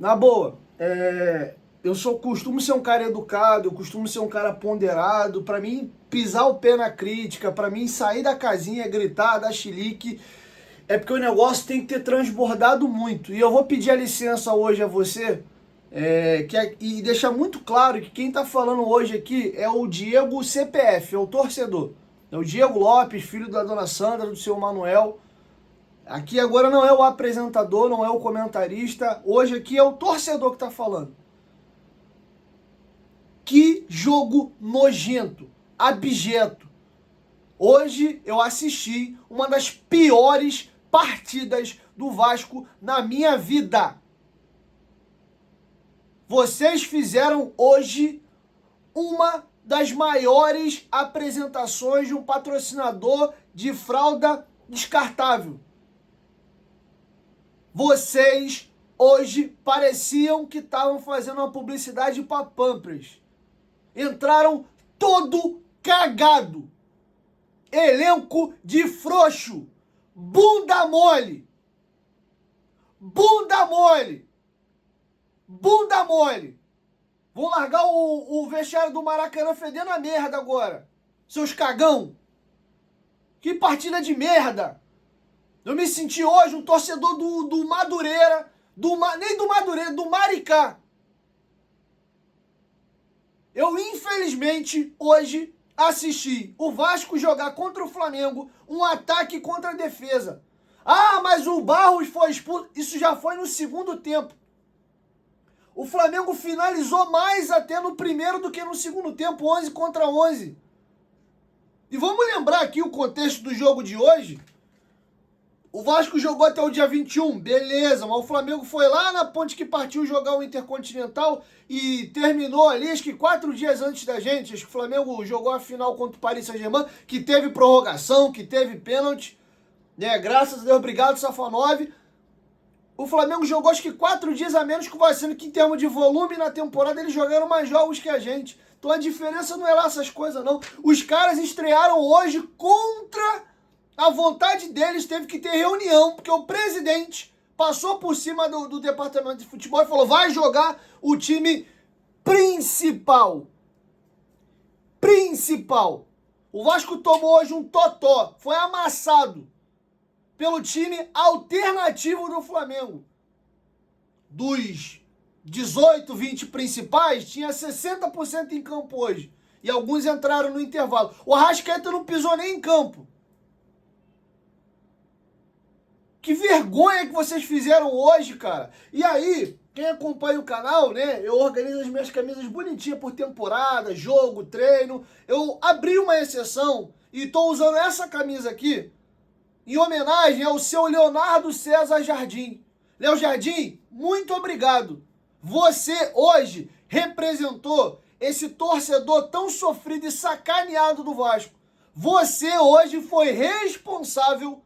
Na boa, costumo ser um cara educado, eu costumo ser um cara ponderado. Pra mim, pisar o pé na crítica, pra mim, sair da casinha, gritar, dar chilique, é porque o negócio tem que ter transbordado muito. E eu vou pedir a licença hoje a você, e deixar muito claro que quem tá falando hoje aqui é o Diego CPF, é o torcedor. É o Diego Lopes, filho da dona Sandra, do seu Manuel. Aqui agora não é o apresentador, não é o comentarista. Hoje aqui é o torcedor que tá falando. Que jogo nojento, abjeto. Hoje eu assisti uma das piores partidas do Vasco na minha vida. Vocês fizeram hoje uma das maiores apresentações de um patrocinador de fralda descartável. Vocês hoje pareciam que estavam fazendo uma publicidade para Pampers. Entraram todo cagado. Elenco de frouxo. Bunda mole. Bunda mole. Bunda mole. Vão largar o vestiário do Maracanã fedendo a merda agora. Seus cagão. Que partida de merda. Eu me senti hoje um torcedor do Madureira, nem do Madureira, do Maricá. Eu, infelizmente, hoje assisti o Vasco jogar contra o Flamengo um ataque contra a defesa. Ah, mas o Barros foi expulso. Isso já foi no segundo tempo. O Flamengo finalizou mais até no primeiro do que no segundo tempo, 11 contra 11. E vamos lembrar aqui o contexto do jogo de hoje. O Vasco jogou até o dia 21, beleza, mas o Flamengo foi lá na ponte que partiu jogar o Intercontinental e terminou ali, acho que 4 dias antes da gente. Acho que o Flamengo jogou a final contra o Paris Saint-Germain, que teve prorrogação, que teve pênalti, né? Graças a Deus, obrigado, Safanov. O Flamengo jogou acho que 4 dias a menos que o Vasco, sendo que em termos de volume na temporada eles jogaram mais jogos que a gente. Então a diferença não é lá essas coisas, não. Os caras estrearam hoje contra a vontade deles, teve que ter reunião, porque o presidente passou por cima do departamento de futebol e falou: vai jogar o time principal. Principal. O Vasco tomou hoje um totó, foi amassado pelo time alternativo do Flamengo. Dos 18, 20 principais, tinha 60% em campo hoje. E alguns entraram no intervalo. O Arrascaeta não pisou nem em campo. Que vergonha que vocês fizeram hoje, cara. E aí, quem acompanha o canal, né? Eu organizo as minhas camisas bonitinhas por temporada, jogo, treino. Eu abri uma exceção e tô usando essa camisa aqui em homenagem ao seu Leonardo César Jardim. Léo Jardim, muito obrigado. Você hoje representou esse torcedor tão sofrido e sacaneado do Vasco. Você hoje foi responsável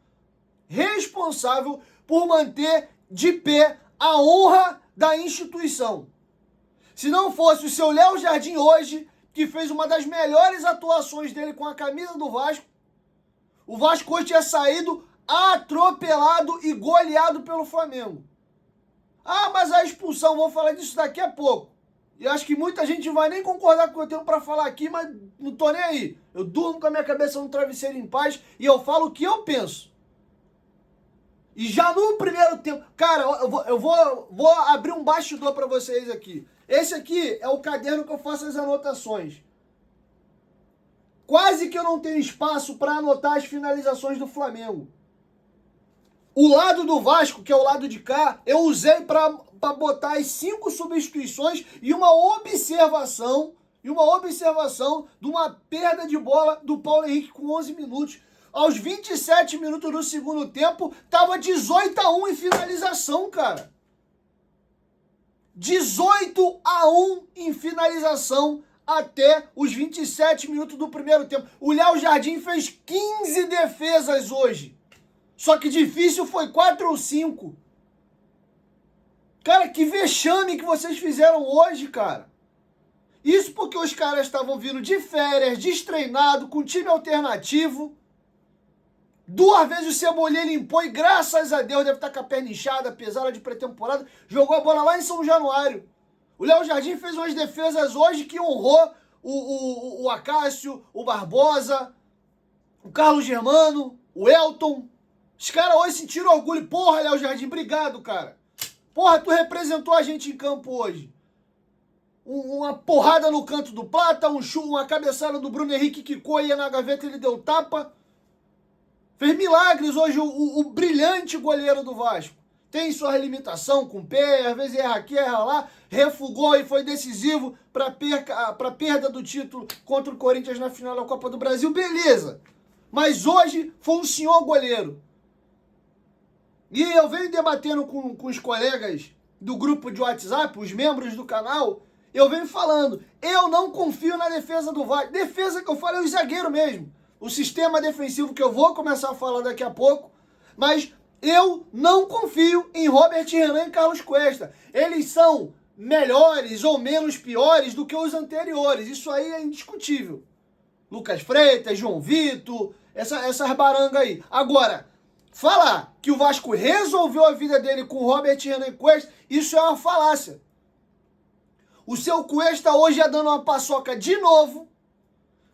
por manter de pé a honra da instituição. Se não fosse o seu Léo Jardim hoje, que fez uma das melhores atuações dele com a camisa do Vasco, o Vasco hoje tinha saído atropelado e goleado pelo Flamengo. Ah, mas a expulsão, vou falar disso daqui a pouco. E acho que muita gente vai nem concordar com o que eu tenho para falar aqui, mas não tô nem aí. Eu durmo com a minha cabeça no travesseiro em paz e eu falo o que eu penso. E já no primeiro tempo... Cara, eu vou abrir um bastidor para vocês aqui. Esse aqui é o caderno que eu faço as anotações. Quase que eu não tenho espaço para anotar as finalizações do Flamengo. O lado do Vasco, que é o lado de cá, eu usei para botar as 5 substituições e uma observação de uma perda de bola do Paulo Henrique com 11 minutos. Aos 27 minutos do segundo tempo, tava 18-1 em finalização, cara. 18-1 em finalização até os 27 minutos do primeiro tempo. O Léo Jardim fez 15 defesas hoje. Só que difícil foi 4 ou 5. Cara, que vexame que vocês fizeram hoje, cara. Isso porque os caras estavam vindo de férias, destreinado, com time alternativo. 2 vezes o Cebolinha limpou e graças a Deus deve estar com a perna inchada, pesada de pré-temporada, jogou a bola lá em São Januário. O Léo Jardim fez umas defesas hoje que honrou o Acácio, o Barbosa, o Carlos Germano, o Elton. Os caras hoje sentiram orgulho. Porra, Léo Jardim, obrigado, cara. Porra, tu representou a gente em campo hoje. Uma porrada no canto do Plata, uma cabeçada do Bruno Henrique que ia na gaveta e ele deu tapa. Fez milagres hoje o brilhante goleiro do Vasco. Tem sua limitação com o pé, às vezes erra aqui, erra lá, refugou e foi decisivo para perda do título contra o Corinthians na final da Copa do Brasil, beleza. Mas hoje foi um senhor goleiro. E eu venho debatendo com os colegas do grupo de WhatsApp, os membros do canal, eu venho falando, eu não confio na defesa do Vasco. Defesa que eu falo é o zagueiro mesmo. O sistema defensivo que eu vou começar a falar daqui a pouco, mas eu não confio em Robert Renan e Carlos Cuesta. Eles são melhores ou menos piores do que os anteriores. Isso aí é indiscutível. Lucas Freitas, João Vitor, essas barangas aí. Agora, falar que o Vasco resolveu a vida dele com Robert Renan e Cuesta, isso é uma falácia. O seu Cuesta hoje é dando uma paçoca de novo.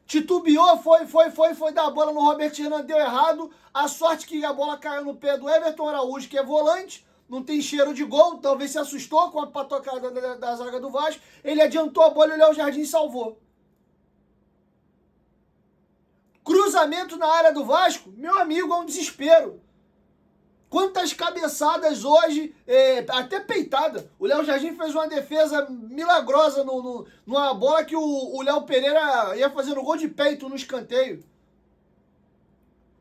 Titubeou, foi dar a bola no Robert Renan, deu errado. A sorte que a bola caiu no pé do Everton Araújo, que é volante, não tem cheiro de gol, talvez se assustou com a patocada da zaga do Vasco. Ele adiantou a bola e o Léo Jardim salvou. Cruzamento na área do Vasco, meu amigo, é um desespero. Quantas cabeçadas hoje, até peitada. O Léo Jardim fez uma defesa milagrosa numa bola que o Léo Pereira ia fazendo gol de peito no escanteio.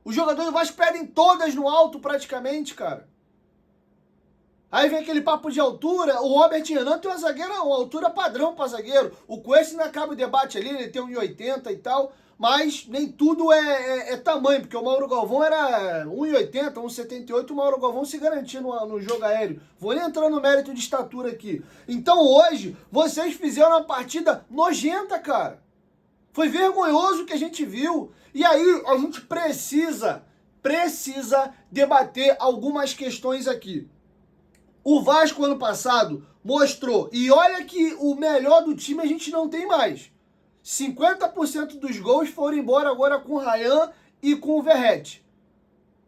Os jogadores do Vasco perdem todas no alto praticamente, cara. Aí vem aquele papo de altura. O Robert Renan tem uma altura padrão para zagueiro. O Cuesta ainda acaba o debate ali, ele tem 1,80 e tal. Mas nem tudo é tamanho, porque o Mauro Galvão era 1,80, 1,78, o Mauro Galvão se garantia no jogo aéreo. Vou nem entrar no mérito de estatura aqui. Então hoje, vocês fizeram uma partida nojenta, cara. Foi vergonhoso o que a gente viu. E aí, a gente precisa debater algumas questões aqui. O Vasco, ano passado, mostrou, e olha que o melhor do time a gente não tem mais. 50% dos gols foram embora agora com o Ryan e com o Verratti.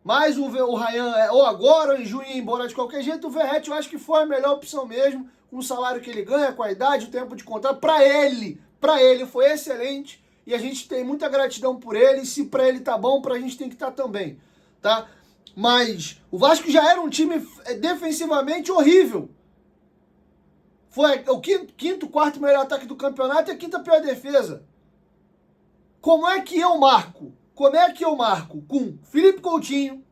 Mas o Ryan, ou agora ou em junho, ia embora de qualquer jeito. O Verratti eu acho que foi a melhor opção mesmo, com o salário que ele ganha, com a idade, o tempo de contrato. Para ele foi excelente e a gente tem muita gratidão por ele. E se para ele tá bom, pra gente tem que estar também, tá? Mas o Vasco já era um time defensivamente horrível. Foi o quinto, quarto melhor ataque do campeonato e a quinta pior defesa. Como é que eu marco? Com Felipe Coutinho,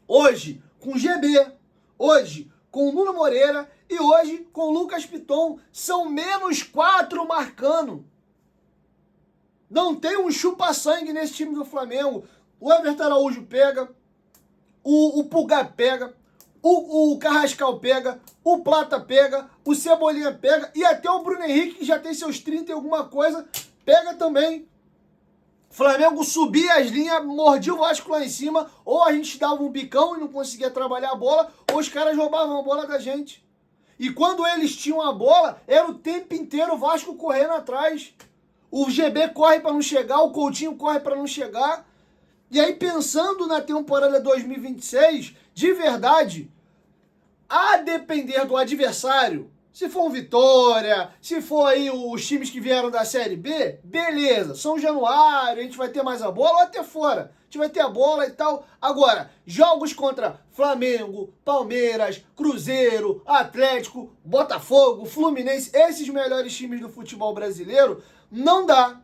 hoje com GB, hoje com Nuno Moreira e hoje com Lucas Piton. São -4 marcando. Não tem um chupa-sangue nesse time do Flamengo. O Everton Araújo pega, o Pulgar pega, o Carrascal pega, o Plata pega, o Cebolinha pega e até o Bruno Henrique, que já tem seus 30 e alguma coisa, pega também. Flamengo subia as linhas, mordia o Vasco lá em cima, ou a gente dava um bicão e não conseguia trabalhar a bola, ou os caras roubavam a bola da gente. E quando eles tinham a bola, era o tempo inteiro o Vasco correndo atrás. O GB corre para não chegar, o Coutinho corre para não chegar. E aí, pensando na temporada 2026, de verdade, a depender do adversário, se for um Vitória, se for aí os times que vieram da Série B, beleza, São Januário, a gente vai ter mais a bola, ou até fora, a gente vai ter a bola e tal. Agora, jogos contra Flamengo, Palmeiras, Cruzeiro, Atlético, Botafogo, Fluminense, esses melhores times do futebol brasileiro, não dá,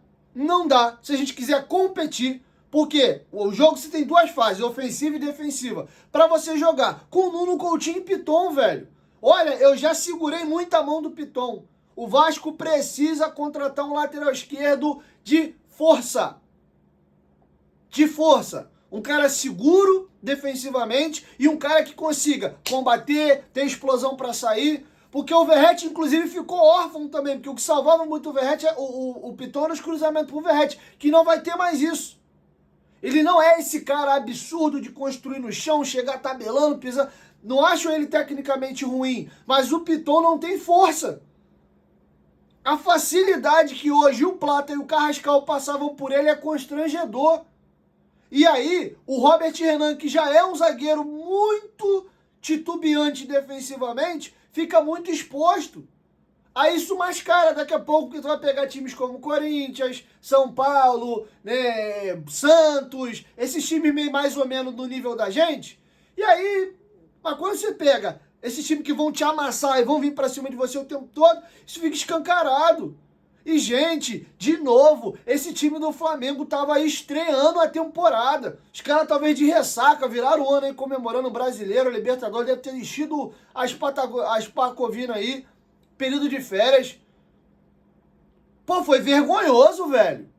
se a gente quiser competir. Porque o jogo você tem 2 fases, ofensiva e defensiva. Para você jogar com Nuno, Coutinho e Piton, velho. Olha, eu já segurei muita mão do Piton. O Vasco precisa contratar um lateral esquerdo de força. De força. Um cara seguro defensivamente e um cara que consiga combater, ter explosão para sair. Porque o Verratti, inclusive, ficou órfão também. Porque o que salvava muito o Verratti, o Piton era os cruzamentos pro Verratti. Que não vai ter mais isso. Ele não é esse cara absurdo de construir no chão, chegar tabelando, pisando. Não acho ele tecnicamente ruim, mas o Piton não tem força. A facilidade que hoje o Plata e o Carrascal passavam por ele é constrangedor. E aí, o Robert Renan, que já é um zagueiro muito titubeante defensivamente, fica muito exposto. Aí isso mascara, daqui a pouco que tu vai pegar times como Corinthians, São Paulo, né, Santos, esses times meio mais ou menos no nível da gente. E aí, mas quando você pega esses times que vão te amassar e vão vir pra cima de você o tempo todo, isso fica escancarado. E, gente, de novo, esse time do Flamengo tava aí estreando a temporada. Os caras talvez de ressaca, viraram o ano aí comemorando o Brasileiro, o Libertadores, deve ter enchido as Pacovinas aí, período de férias. Pô, foi vergonhoso, velho.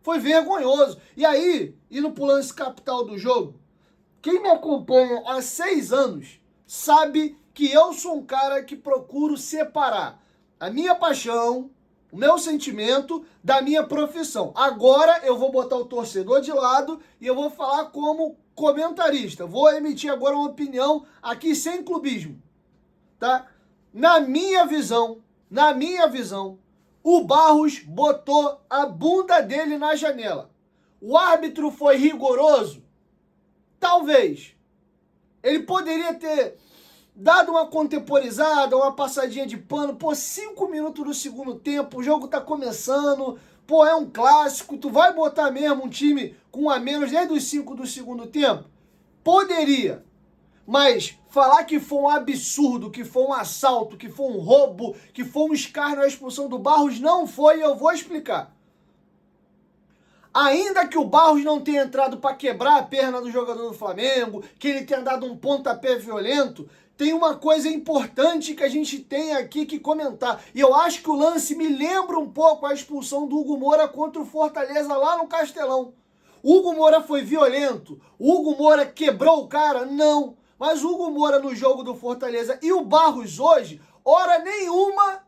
Foi vergonhoso. E aí, indo pro lance capital do jogo, quem me acompanha há 6 anos sabe que eu sou um cara que procuro separar a minha paixão, o meu sentimento da minha profissão. Agora eu vou botar o torcedor de lado e eu vou falar como comentarista. Vou emitir agora uma opinião aqui sem clubismo, tá? Na minha visão, o Barros botou a bunda dele na janela. O árbitro foi rigoroso? Talvez. Ele poderia ter dado uma contemporizada, uma passadinha de pano. Pô, 5 minutos do segundo tempo, o jogo tá começando. Pô, é um clássico. Tu vai botar mesmo um time com um a menos desde os 5 do segundo tempo? Poderia. Mas falar que foi um absurdo, que foi um assalto, que foi um roubo, que foi um escárnio à expulsão do Barros, não foi, e eu vou explicar. Ainda que o Barros não tenha entrado para quebrar a perna do jogador do Flamengo, que ele tenha dado um pontapé violento, tem uma coisa importante que a gente tem aqui que comentar. E eu acho que o lance me lembra um pouco a expulsão do Hugo Moura contra o Fortaleza lá no Castelão. O Hugo Moura foi violento? O Hugo Moura quebrou o cara? Não. Mas o Hugo Moura no jogo do Fortaleza e o Barros hoje, hora nenhuma,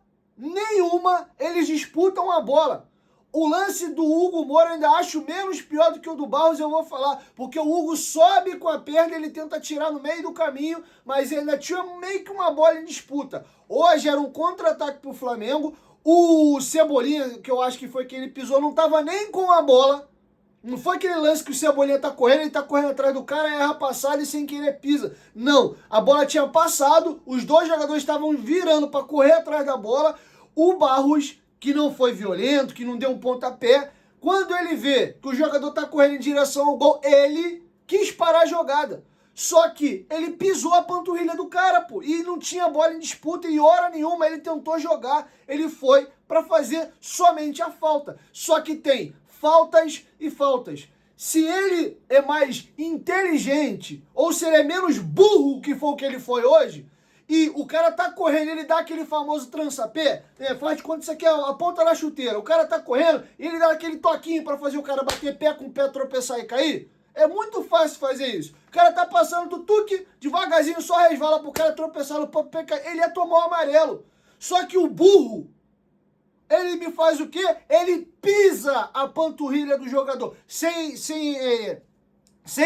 eles disputam a bola. O lance do Hugo Moura eu ainda acho menos pior do que o do Barros, eu vou falar. Porque o Hugo sobe com a perna, ele tenta tirar no meio do caminho, mas ele ainda tinha meio que uma bola em disputa. Hoje era um contra-ataque pro Flamengo. O Cebolinha, que eu acho que foi quem ele pisou, não tava nem com a bola. Não foi aquele lance que o Cebolinha tá correndo, ele tá correndo atrás do cara, erra a passada e sem querer pisa. Não, a bola tinha passado, os dois jogadores estavam virando para correr atrás da bola. O Barros, que não foi violento, que não deu um pontapé, quando ele vê que o jogador tá correndo em direção ao gol, ele quis parar a jogada. Só que ele pisou a panturrilha do cara, pô, e não tinha bola em disputa e hora nenhuma ele tentou jogar, ele foi para fazer somente a falta. Só que tem faltas e faltas. Se ele é mais inteligente, ou se ele é menos burro que foi o que ele foi hoje, e o cara tá correndo, ele dá aquele famoso trança-pé, faz de conta que isso aqui é a ponta da chuteira, o cara tá correndo, e ele dá aquele toquinho para fazer o cara bater pé com o pé, tropeçar e cair. É muito fácil fazer isso. O cara tá passando do tuque, devagarzinho, só resvala pro cara tropeçar no pé, ele ia tomar o amarelo. Só que o burro, ele me faz o quê? Ele pisa a panturrilha do jogador sem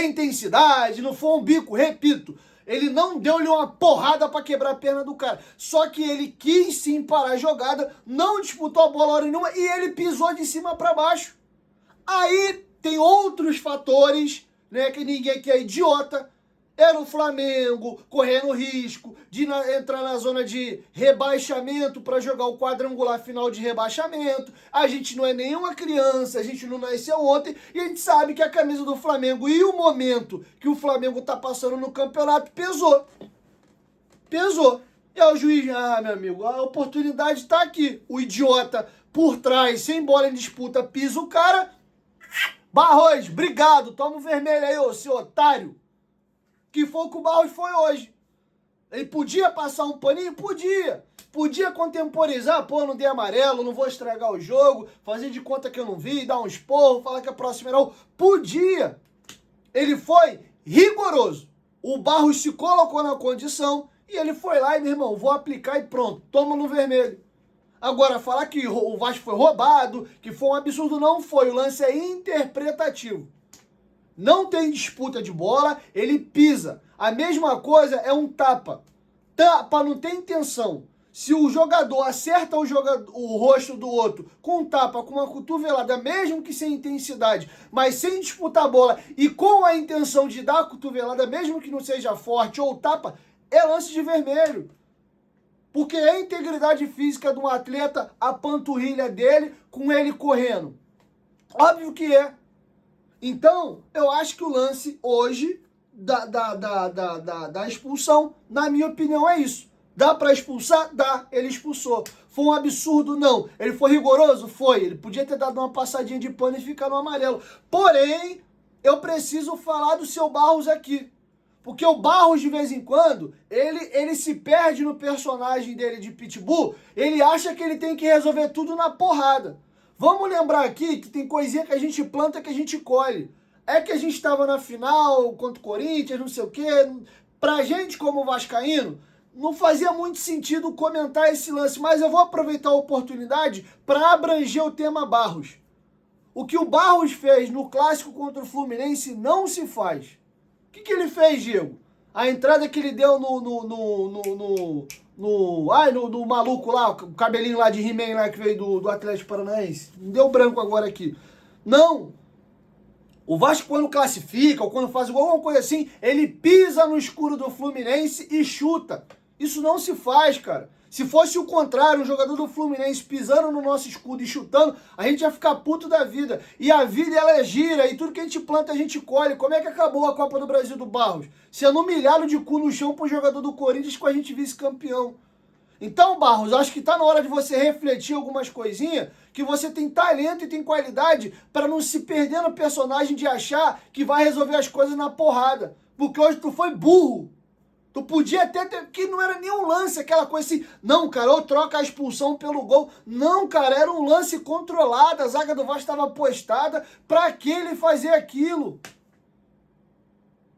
intensidade, não foi um bico, repito. Ele não deu-lhe uma porrada para quebrar a perna do cara. Só que ele quis sim parar a jogada, não disputou a bola hora nenhuma e ele pisou de cima para baixo. Aí tem outros fatores, né, que ninguém que é idiota. Era o Flamengo correndo risco de entrar na zona de rebaixamento para jogar o quadrangular final de rebaixamento. A gente não é nenhuma criança, a gente não nasceu ontem e a gente sabe que a camisa do Flamengo e o momento que o Flamengo tá passando no campeonato pesou. Pesou. E aí o juiz, meu amigo, a oportunidade tá aqui. O idiota por trás, sem bola em disputa, pisa o cara. Barros, obrigado, toma o vermelho aí, ô seu otário. Que foi o que o Barros foi hoje. Ele podia passar um paninho? Podia. Podia contemporizar, pô, não dei amarelo, não vou estragar o jogo, fazer de conta que eu não vi, dar um esporro, falar que a próxima era o... Podia. Ele foi rigoroso. O Barros se colocou na condição e ele foi lá e, meu irmão, vou aplicar e pronto, toma no vermelho. Agora, falar que o Vasco foi roubado, que foi um absurdo, não foi. O lance é interpretativo. Não tem disputa de bola, ele pisa. A mesma coisa é um tapa. Tapa não tem intenção. Se o jogador acerta o rosto do outro com um tapa, com uma cotovelada, mesmo que sem intensidade, mas sem disputar a bola e com a intenção de dar a cotovelada, mesmo que não seja forte, ou tapa, é lance de vermelho. Porque é a integridade física de um atleta, a panturrilha dele, com ele correndo. Óbvio que é. Então, eu acho que o lance hoje da expulsão, na minha opinião, é isso. Dá pra expulsar? Dá. Ele expulsou. Foi um absurdo? Não. Ele foi rigoroso? Foi. Ele podia ter dado uma passadinha de pano e ficar no amarelo. Porém, eu preciso falar do seu Barros aqui. Porque o Barros, de vez em quando, ele se perde no personagem dele de Pitbull. Ele acha que ele tem que resolver tudo na porrada. Vamos lembrar aqui que tem coisinha que a gente planta que a gente colhe. É que a gente estava na final contra o Corinthians, não sei o quê. Pra gente, como vascaíno, não fazia muito sentido comentar esse lance, mas eu vou aproveitar a oportunidade para abranger o tema Barros. O que o Barros fez no clássico contra o Fluminense não se faz. O que ele fez, Diego? A entrada que ele deu no maluco lá, o cabelinho lá de He-Man lá que veio do Atlético Paranaense. Me deu branco agora aqui. Não. O Vasco, quando classifica ou quando faz alguma coisa assim, ele pisa no escuro do Fluminense e chuta. Isso não se faz, cara. Se fosse o contrário, um jogador do Fluminense pisando no nosso escudo e chutando, a gente ia ficar puto da vida. E a vida, ela é gira, e tudo que a gente planta, a gente colhe. Como é que acabou a Copa do Brasil do Barros? Sendo humilhado de cu no chão pro jogador do Corinthians com a gente vice-campeão. Então, Barros, acho que tá na hora de você refletir algumas coisinhas, que você tem talento e tem qualidade para não se perder no personagem de achar que vai resolver as coisas na porrada. Porque hoje tu foi burro. Tu podia até ter, que não era nem um lance, aquela coisa assim, não, cara, ou troca a expulsão pelo gol. Não, cara, era um lance controlado, a zaga do Vasco estava postada, pra que ele fazer aquilo?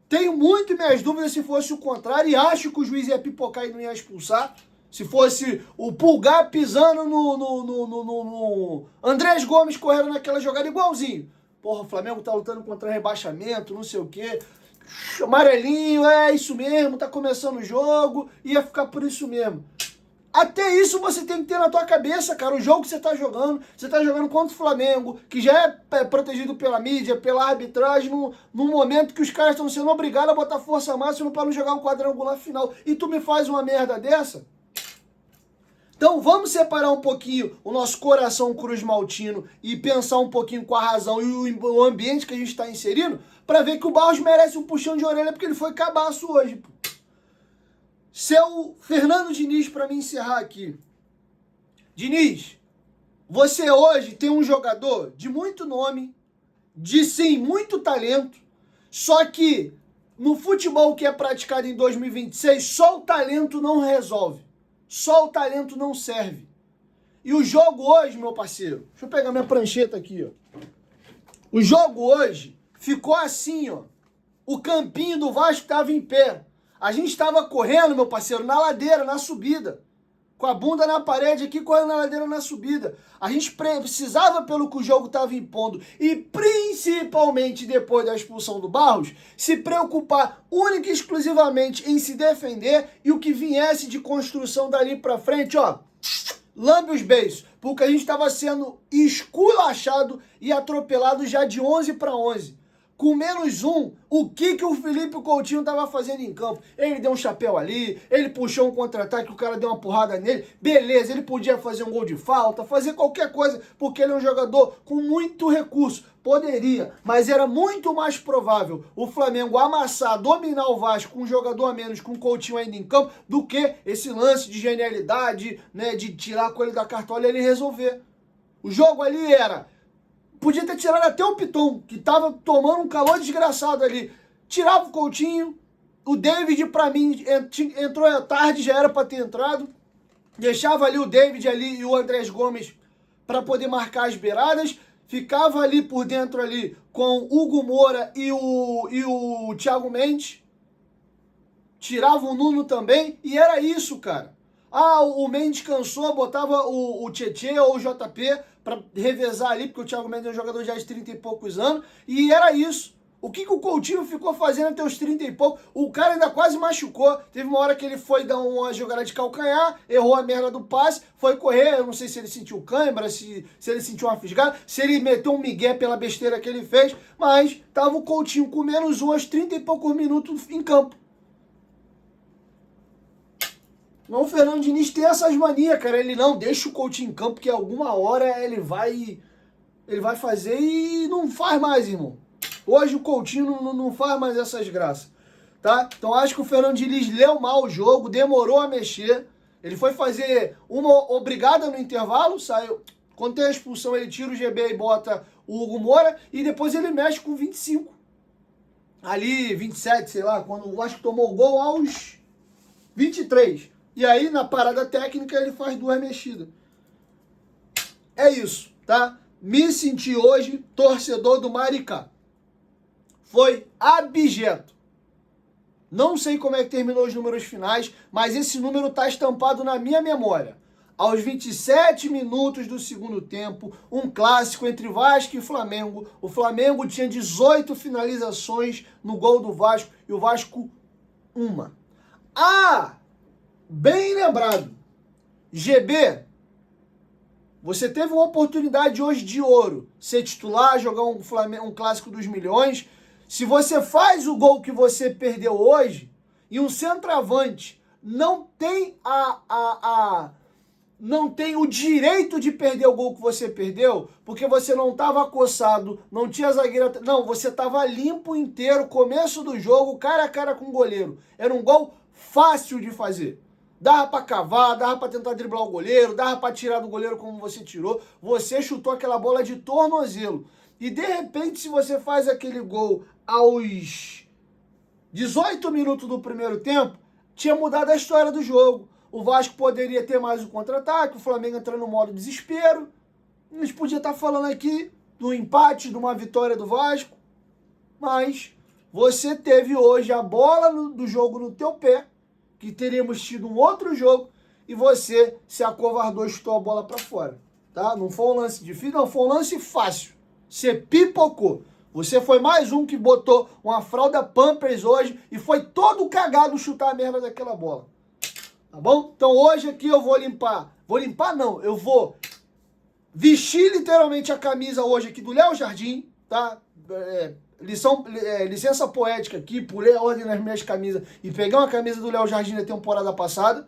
Tenho muito minhas dúvidas se fosse o contrário, e acho que o juiz ia pipocar e não ia expulsar. Se fosse o Pulgar pisando no Andrés Gomes correndo naquela jogada igualzinho. Porra, o Flamengo tá lutando contra rebaixamento, não sei o quê. Amarelinho, é isso mesmo, tá começando o jogo, ia ficar por isso mesmo. Até isso você tem que ter na tua cabeça, cara, o jogo que você tá jogando contra o Flamengo, que já é protegido pela mídia, pela arbitragem, num momento que os caras estão sendo obrigados a botar força máxima para não jogar um quadrangular final, e tu me faz uma merda dessa? Então vamos separar um pouquinho o nosso coração cruz-maltino e pensar um pouquinho com a razão e o ambiente que a gente está inserindo para ver que o Barros merece um puxão de orelha porque ele foi cabaço hoje. Seu Fernando Diniz, para me encerrar aqui. Diniz, você hoje tem um jogador de muito nome, de sim, muito talento, só que no futebol que é praticado em 2026, só o talento não resolve. Só o talento não serve. E o jogo hoje, meu parceiro, deixa eu pegar minha prancheta aqui, ó. O jogo hoje ficou assim, ó. O campinho do Vasco estava em pé. A gente estava correndo, meu parceiro, na ladeira, na subida. Com a bunda na parede aqui, correndo na ladeira, na subida. A gente precisava, pelo que o jogo estava impondo, e principalmente depois da expulsão do Barros, se preocupar única e exclusivamente em se defender e o que viesse de construção dali pra frente, ó, lambe os beiços. Porque a gente estava sendo esculachado e atropelado já de 11 para 11. Com menos um, o que o Felipe Coutinho estava fazendo em campo? Ele deu um chapéu ali, ele puxou um contra-ataque, o cara deu uma porrada nele, beleza, ele podia fazer um gol de falta, fazer qualquer coisa, porque ele é um jogador com muito recurso, poderia, mas era muito mais provável o Flamengo amassar, dominar o Vasco com um jogador a menos, com o Coutinho ainda em campo, do que esse lance de genialidade, né, de tirar a coelho da cartola e ele resolver. O jogo ali era... Podia ter tirado até o Piton, que tava tomando um calor desgraçado ali. Tirava o Coutinho, o David, pra mim, entrou tarde, já era pra ter entrado. Deixava ali o David ali e o Andrés Gomes pra poder marcar as beiradas. Ficava ali por dentro ali com o Hugo Moura e o Thiago Mendes. Tirava o Nuno também, e era isso, cara. Ah, o Mendes cansou, botava o Tietê ou o JP para revezar ali, porque o Thiago Mendes é um jogador já de 30 e poucos anos, e era isso. O que o Coutinho ficou fazendo até os 30 e pouco? O cara ainda quase machucou. Teve uma hora que ele foi dar uma jogada de calcanhar, errou a merda do passe, foi correr. Eu não sei se ele sentiu cãibra, se ele sentiu uma fisgada, se ele meteu um migué pela besteira que ele fez, mas tava o Coutinho com menos um aos 30 e poucos minutos em campo. Não, o Fernando Diniz tem essas manias, cara. Ele não deixa o Coutinho em campo, que alguma hora ele vai fazer e não faz mais, irmão. Hoje o Coutinho não faz mais essas graças, tá? Então acho que o Fernando Diniz leu mal o jogo, demorou a mexer. Ele foi fazer uma obrigada no intervalo, saiu. Quando tem a expulsão, ele tira o GB e bota o Hugo Moura e depois ele mexe com 25. Ali, 27, sei lá, quando o Vasco tomou o gol aos 23. E aí, na parada técnica, ele faz 2 mexidas. É isso, tá? Me senti hoje torcedor do Maricá. Foi abjeto. Não sei como é que terminou os números finais, mas esse número está estampado na minha memória. Aos 27 minutos do segundo tempo, um clássico entre Vasco e Flamengo. O Flamengo tinha 18 finalizações no gol do Vasco e o Vasco uma. Ah, bem lembrado. GB, você teve uma oportunidade hoje de ouro. Ser titular, jogar um clássico dos milhões. Se você faz o gol que você perdeu hoje e um centroavante não tem não tem o direito de perder o gol que você perdeu, porque você não estava acossado, não tinha zagueiro, não, você estava limpo inteiro, começo do jogo, cara a cara com o goleiro. Era um gol fácil de fazer. Dava para cavar, dava para tentar driblar o goleiro, dava para tirar do goleiro como você tirou. Você chutou aquela bola de tornozelo. E de repente, se você faz aquele gol aos 18 minutos do primeiro tempo, tinha mudado a história do jogo. O Vasco poderia ter mais um contra-ataque, o Flamengo entrando no modo desespero. A gente podia estar falando aqui do empate, de uma vitória do Vasco. Mas você teve hoje a bola do jogo no teu pé, que teríamos tido um outro jogo, e você se acovardou e chutou a bola para fora. Tá? Não foi um lance difícil, não, foi um lance fácil. Você pipocou. Você foi mais um que botou uma fralda Pampers hoje e foi todo cagado chutar a merda daquela bola. Tá bom? Então hoje aqui eu vou limpar. Vou limpar não, eu vou vestir literalmente a camisa hoje aqui do Léo Jardim, tá? Licença poética aqui, pulei a ordem nas minhas camisas e peguei uma camisa do Léo Jardim da temporada passada.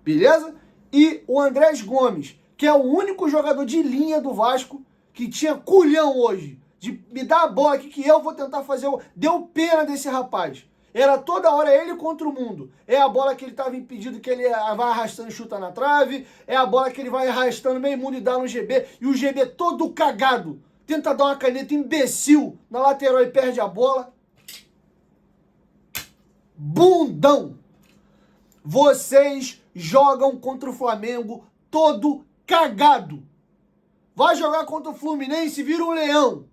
Beleza? E o Andrés Gomes, que é o único jogador de linha do Vasco que tinha culhão hoje, de me dar a bola aqui que eu vou tentar fazer. Deu pena desse rapaz. Era toda hora ele contra o mundo. É a bola que ele estava impedido, que ele vai arrastando e chuta na trave. É a bola que ele vai arrastando meio mundo e dá no GB. E o GB todo cagado. Tenta dar uma caneta imbecil na lateral e perde a bola. Bundão. Vocês jogam contra o Flamengo todo cagado. Vai jogar contra o Fluminense, vira um leão.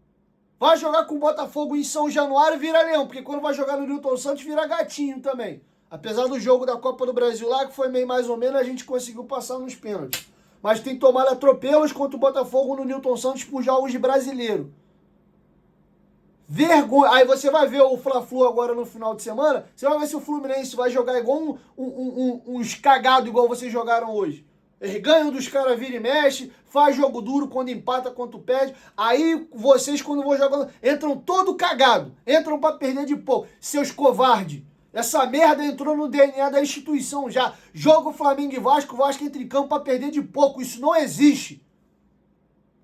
Vai jogar com o Botafogo em São Januário, vira leão. Porque quando vai jogar no Newton Santos, vira gatinho também. Apesar do jogo da Copa do Brasil lá, que foi meio mais ou menos, a gente conseguiu passar nos pênaltis. Mas tem tomado atropelos contra o Botafogo no Newton Santos por jogos de brasileiro. Vergonha. Aí você vai ver o Fla-Flu agora no final de semana, você vai ver se o Fluminense vai jogar igual uns cagados igual vocês jogaram hoje. Eles ganham dos caras, vira e mexe, faz jogo duro quando empata, quando perde. Aí vocês, quando vão jogando, entram todo cagado. Entram pra perder de pouco. Seus covardes. Essa merda entrou no DNA da instituição já. Joga o Flamengo e Vasco, o Vasco entra em campo pra perder de pouco. Isso não existe.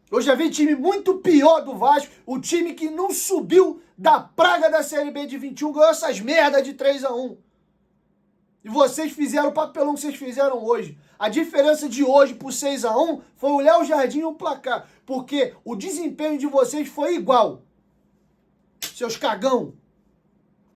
Eu já vi time muito pior do Vasco. O time que não subiu da praga da Série B de 21 ganhou essas merdas de 3-1. E vocês fizeram o papelão que vocês fizeram hoje. A diferença de hoje pro 6-1 foi o Léo Jardim e o placar. Porque o desempenho de vocês foi igual. Seus cagão.